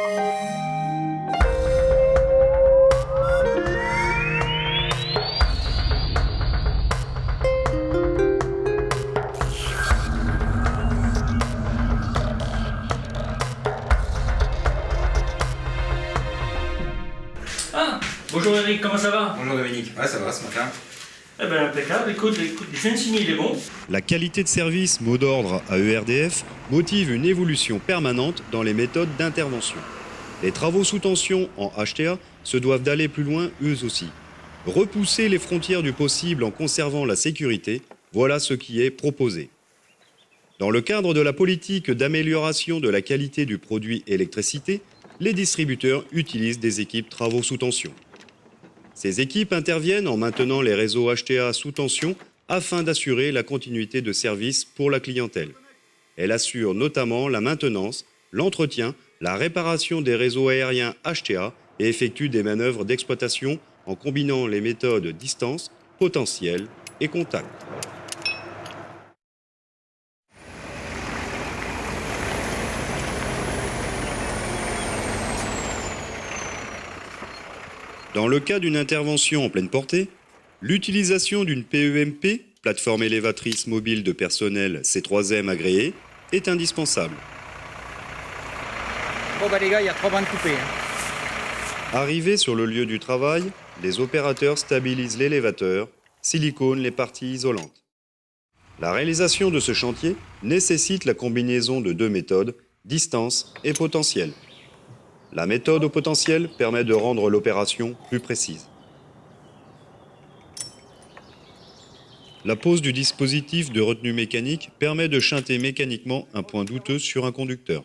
Ah, bonjour Eric, comment ça va? Bonjour Dominique, ouais ça va ce matin. Eh ben impeccable, écoute, je viens de signer, il est bon. La qualité de service mot d'ordre à ERDF motive une évolution permanente dans les méthodes d'intervention. Les travaux sous tension en HTA se doivent d'aller plus loin eux aussi. Repousser les frontières du possible en conservant la sécurité, voilà ce qui est proposé. Dans le cadre de la politique d'amélioration de la qualité du produit électricité, les distributeurs utilisent des équipes travaux sous tension. Ces équipes interviennent en maintenant les réseaux HTA sous tension afin d'assurer la continuité de service pour la clientèle. Elles assurent notamment la maintenance, l'entretien, la réparation des réseaux aériens HTA et effectuent des manœuvres d'exploitation en combinant les méthodes distance, potentiel et contact. Dans le cas d'une intervention en pleine portée, l'utilisation d'une PEMP, plateforme élévatrice mobile de personnel C3M agréée, est indispensable. Bon bah les gars, il y a 3 bandes coupées. Arrivés sur le lieu du travail, les opérateurs stabilisent l'élévateur, siliconent les parties isolantes. La réalisation de ce chantier nécessite la combinaison de deux méthodes, distance et potentiel. La méthode au potentiel permet de rendre l'opération plus précise. La pose du dispositif de retenue mécanique permet de shunter mécaniquement un point douteux sur un conducteur.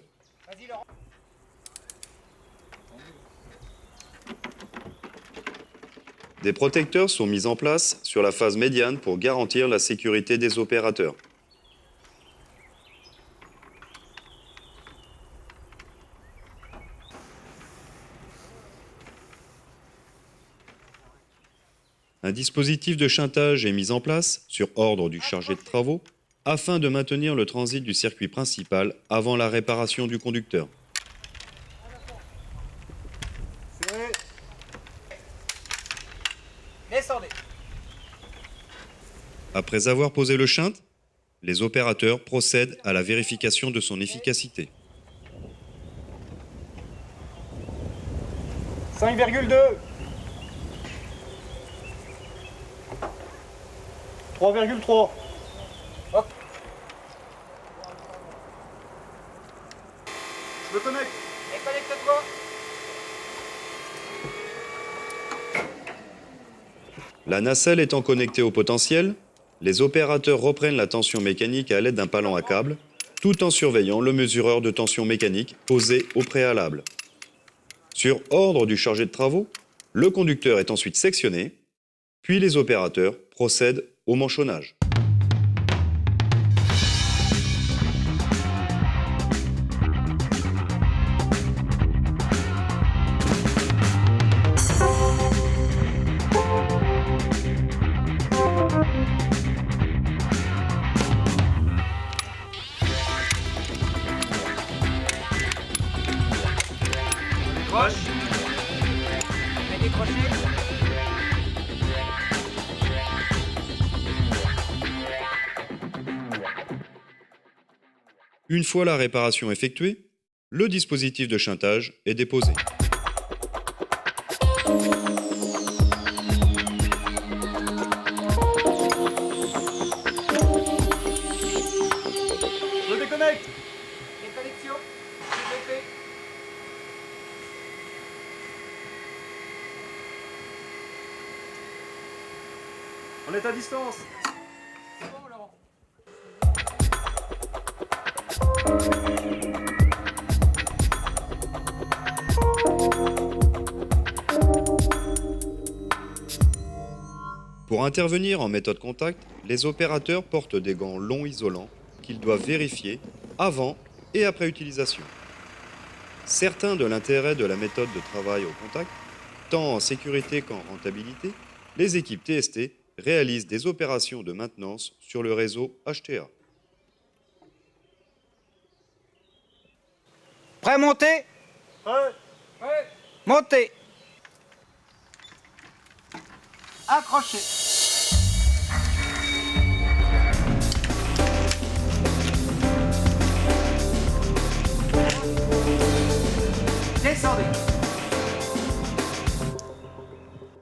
Des protecteurs sont mis en place sur la phase médiane pour garantir la sécurité des opérateurs. Un dispositif de shuntage est mis en place, sur ordre du chargé de travaux, afin de maintenir le transit du circuit principal avant la réparation du conducteur. Descendez. Après avoir posé le shunt, les opérateurs procèdent à la vérification de son efficacité. 5,2. 3,3. Hop. Je me connecte. Et connecte-toi. La nacelle étant connectée au potentiel, les opérateurs reprennent la tension mécanique à l'aide d'un palan à câble, tout en surveillant le mesureur de tension mécanique posé au préalable. Sur ordre du chargé de travaux, le conducteur est ensuite sectionné, puis les opérateurs procèdent au manchonnage. Décroche. Mais décroché. Une fois la réparation effectuée, le dispositif de shuntage est déposé. Je déconnecte. Déconnexion. DP. On est à distance. C'est bon, Laurent. Pour intervenir en méthode contact, les opérateurs portent des gants longs isolants qu'ils doivent vérifier avant et après utilisation. Certains de l'intérêt de la méthode de travail au contact, tant en sécurité qu'en rentabilité, les équipes TST réalisent des opérations de maintenance sur le réseau HTA. Prêt à monter? Ouais. Ouais. Montez. Accrochez. Descendez.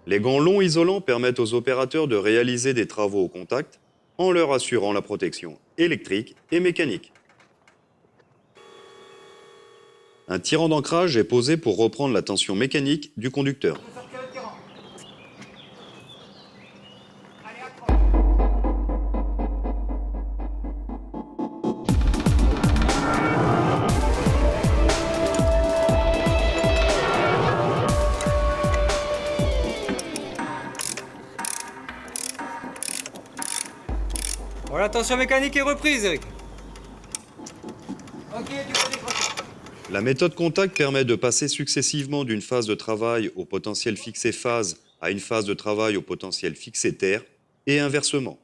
Les gants longs isolants permettent aux opérateurs de réaliser des travaux au contact en leur assurant la protection électrique et mécanique. Un tirant d'ancrage est posé pour reprendre la tension mécanique du conducteur. Sortez le tirant. Allez, accroche. Bon, la tension mécanique est reprise, Eric. Ok, tu peux décrocher. La méthode contact permet de passer successivement d'une phase de travail au potentiel fixé phase à une phase de travail au potentiel fixé terre et inversement.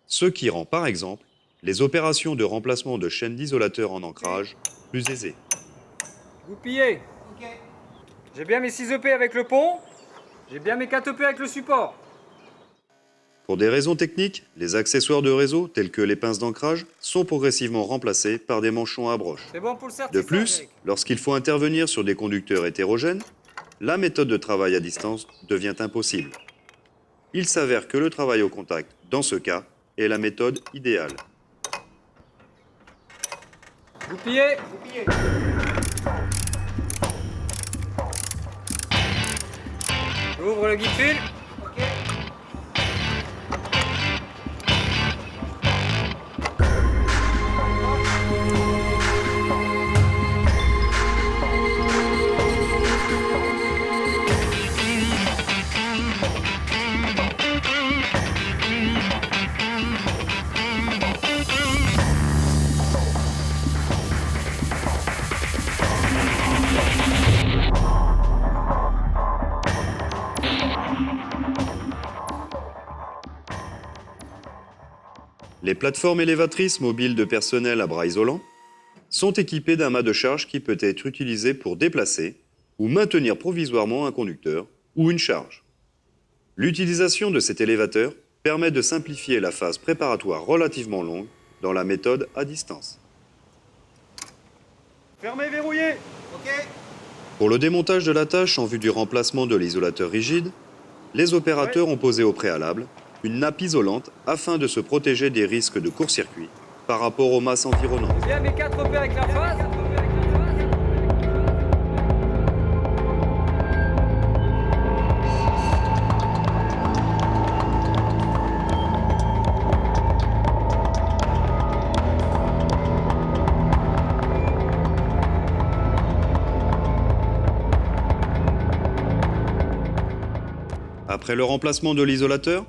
Ce qui rend par exemple les opérations de remplacement de chaînes d'isolateurs en ancrage plus aisées. Goupillé. Ok. J'ai bien mes 6 EP avec le pont. J'ai bien mes 4 EP avec le support. Pour des raisons techniques, les accessoires de réseau tels que les pinces d'ancrage sont progressivement remplacés par des manchons à broche. C'est bon pour le De certificat, plus, Eric. lorsqu'il faut intervenir sur des conducteurs hétérogènes, la méthode de travail à distance devient impossible. Il s'avère que le travail au contact, dans ce cas, est la méthode idéale. Goupillé. Goupillé. J'ouvre le guide-fil. Ok. Les plateformes élévatrices mobiles de personnel à bras isolants sont équipées d'un mât de charge qui peut être utilisé pour déplacer ou maintenir provisoirement un conducteur ou une charge. L'utilisation de cet élévateur permet de simplifier la phase préparatoire relativement longue dans la méthode à distance. Fermé, verrouillé. Ok. Pour le démontage de la tâche en vue du remplacement de l'isolateur rigide, les opérateurs ont posé au préalable une nappe isolante afin de se protéger des risques de court-circuit par rapport aux masses environnantes. J'ai bien mes 4 EP avec la phase. Après le remplacement de l'isolateur,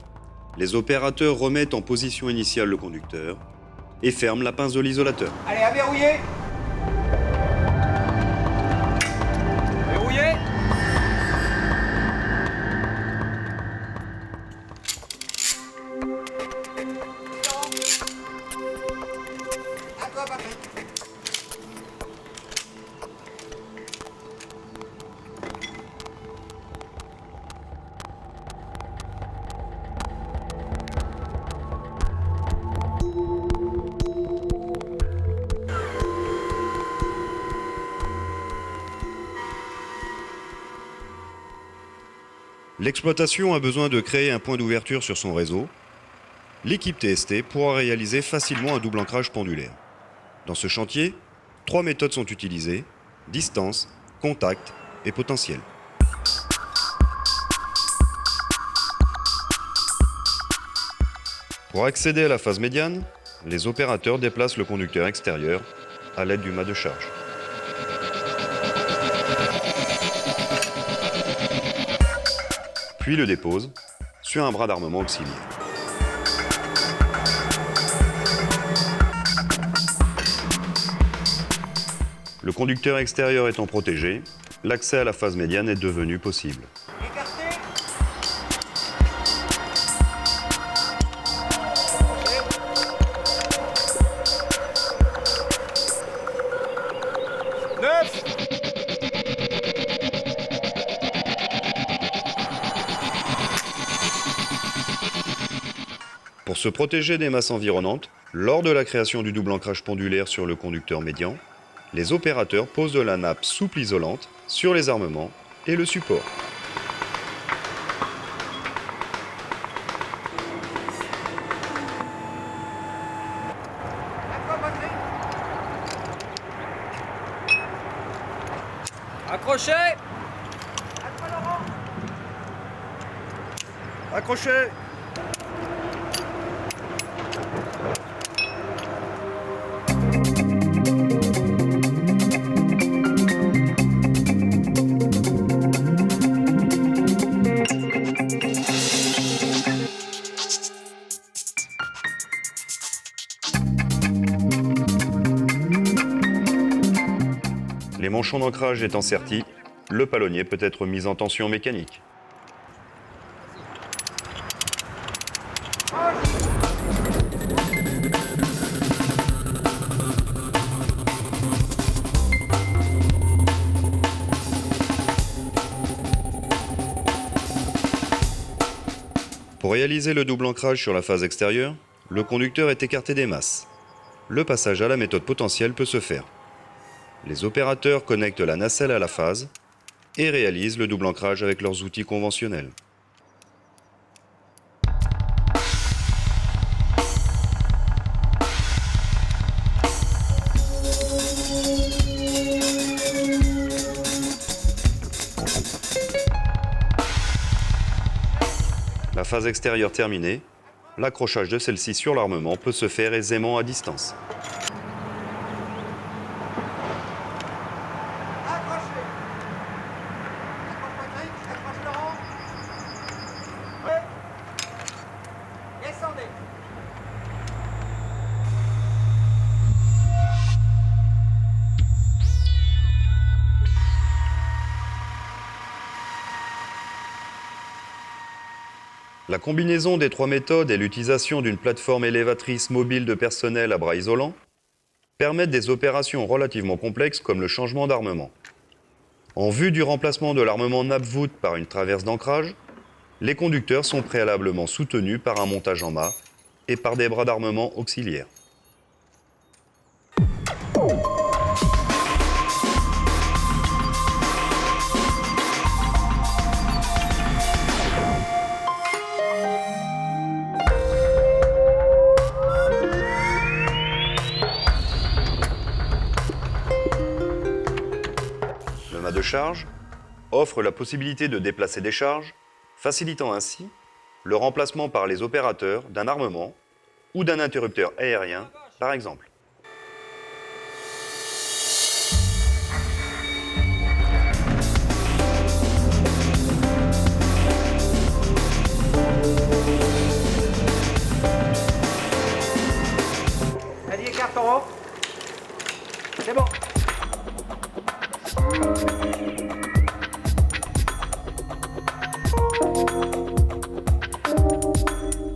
les opérateurs remettent en position initiale le conducteur et ferment la pince de l'isolateur. Allez, à verrouiller. Verrouillé. À toi, Patrick. L'exploitation a besoin de créer un point d'ouverture sur son réseau. L'équipe TST pourra réaliser facilement un double ancrage pendulaire. Dans ce chantier, 3 méthodes sont utilisées: distance, contact et potentiel. Pour accéder à la phase médiane, les opérateurs déplacent le conducteur extérieur à l'aide du mât de charge. Puis le dépose sur un bras d'armement auxiliaire. Le conducteur extérieur étant protégé, l'accès à la phase médiane est devenu possible. Écartez. Neuf. se protéger des masses environnantes, lors de la création du double ancrage pendulaire sur le conducteur médian, les opérateurs posent de la nappe souple isolante sur les armements et le support. À toi, Patrick. Accrochez! À toi, Laurent. Accrochez. Les manchons d'ancrage étant sertis, le palonnier peut être mis en tension mécanique. Pour réaliser le double ancrage sur la phase extérieure, le conducteur est écarté des masses. Le passage à la méthode potentielle peut se faire. Les opérateurs connectent la nacelle à la phase et réalisent le double ancrage avec leurs outils conventionnels. La phase extérieure terminée, l'accrochage de celle-ci sur l'armement peut se faire aisément à distance. Accrochez. Accroche Patrick. Accroche Laurent. Ouais. Descendez. La combinaison des trois méthodes et l'utilisation d'une plateforme élévatrice mobile de personnel à bras isolants permettent des opérations relativement complexes comme le changement d'armement. En vue du remplacement de l'armement nappe-voûte par une traverse d'ancrage, les conducteurs sont préalablement soutenus par un montage en mât et par des bras d'armement auxiliaires. Le mât de charge offre la possibilité de déplacer des charges, facilitant ainsi le remplacement par les opérateurs d'un armement ou d'un interrupteur aérien, par exemple. Vas-y, écarte en haut. C'est bon.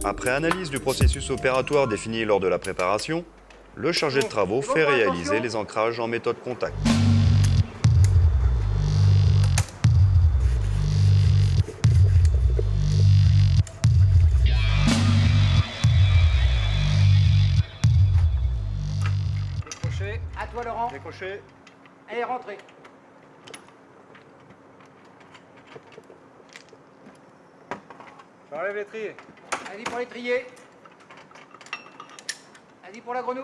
Après analyse du processus opératoire défini lors de la préparation, le chargé de travaux fait réaliser les ancrages en méthode contact. Décrochez. À toi, Laurent. Décrochez. Allez, rentrez. J'enlève l'étrier. Vas-y pour l'étrier. Vas-y pour la grenouille.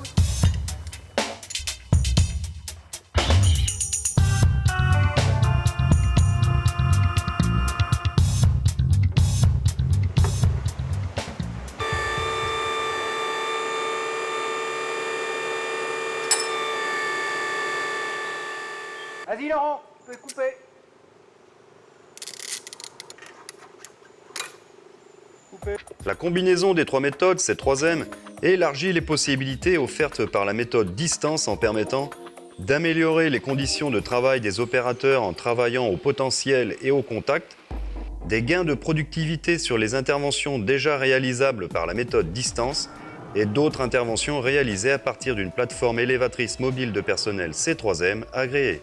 Vas-y Laurent, tu peux couper. La combinaison des trois méthodes, C3M, élargit les possibilités offertes par la méthode distance en permettant d'améliorer les conditions de travail des opérateurs en travaillant au potentiel et au contact, des gains de productivité sur les interventions déjà réalisables par la méthode distance et d'autres interventions réalisées à partir d'une plateforme élévatrice mobile de personnel C3M agréée.